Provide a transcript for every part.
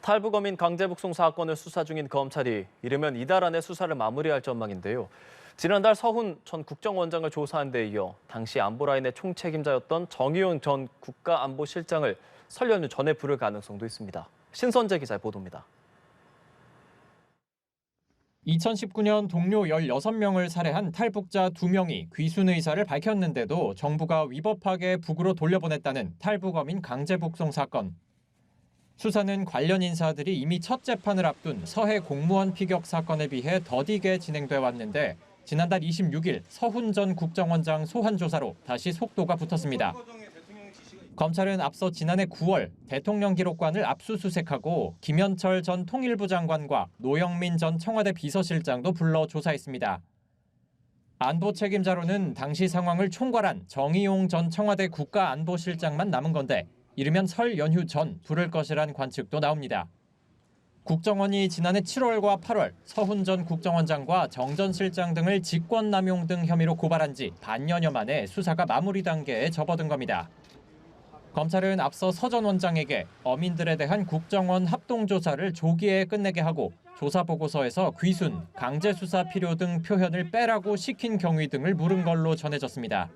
탈북어민 강제북송 사건을 수사 중인 검찰이 이르면 이달 안에 수사를 마무리할 전망인데요. 지난달 서훈 전 국정원장을 조사한 데 이어 당시 안보라인의 총책임자였던 정의용 전 국가안보실장을 설 연휴 전에 부를 가능성도 있습니다. 신선재 기자의 보도입니다. 2019년 동료 16명을 살해한 탈북자 2명이 귀순 의사를 밝혔는데도 정부가 위법하게 북으로 돌려보냈다는 탈북어민 강제북송 사건. 수사는 관련 인사들이 이미 첫 재판을 앞둔 서해 공무원 피격 사건에 비해 더디게 진행돼 왔는데 지난달 26일 서훈 전 국정원장 소환 조사로 다시 속도가 붙었습니다. 검찰은 앞서 지난해 9월 대통령 기록관을 압수수색하고 김현철 전 통일부 장관과 노영민 전 청와대 비서실장도 불러 조사했습니다. 안보 책임자로는 당시 상황을 총괄한 정의용 전 청와대 국가안보실장만 남은 건데 이르면 설 연휴 전 부를 것이란 관측도 나옵니다. 국정원이 지난해 7월과 8월 서훈 전 국정원장과 정 전 실장 등을 직권남용 등 혐의로 고발한 지 반년여 만에 수사가 마무리 단계에 접어든 겁니다. 검찰은 앞서 서 전 원장에게 어민들에 대한 국정원 합동조사를 조기에 끝내게 하고 조사보고서에서 귀순, 강제수사 필요 등 표현을 빼라고 시킨 경위 등을 물은 걸로 전해졌습니다.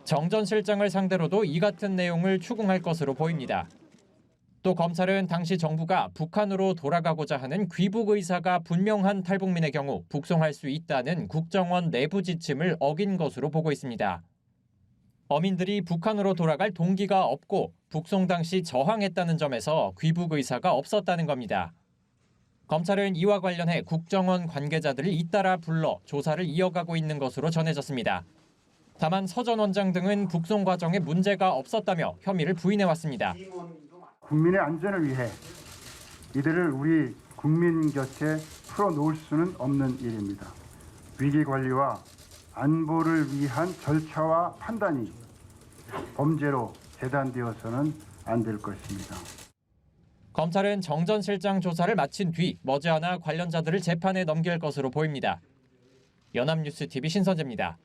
정 전 실장을 상대로도 이 같은 내용을 추궁할 것으로 보입니다. 또 검찰은 당시 정부가 북한으로 돌아가고자 하는 귀북 의사가 분명한 탈북민의 경우 북송할 수 있다는 국정원 내부 지침을 어긴 것으로 보고 있습니다. 어민들이 북한으로 돌아갈 동기가 없고 북송 당시 저항했다는 점에서 귀북 의사가 없었다는 겁니다. 검찰은 이와 관련해 국정원 관계자들을 잇따라 불러 조사를 이어가고 있는 것으로 전해졌습니다. 다만 서 전 원장 등은 북송 과정에 문제가 없었다며 혐의를 부인해왔습니다. 국민의 안전을 위해 이들을 우리 국민 곁에 풀어놓을 수는 없는 일입니다. 위기 관리와 안보를 위한 절차와 판단이 범죄로 재단되어서는 안 될 것입니다. 검찰은 정 전 실장 조사를 마친 뒤 머지않아 관련자들을 재판에 넘길 것으로 보입니다. 연합뉴스 TV 신선재입니다.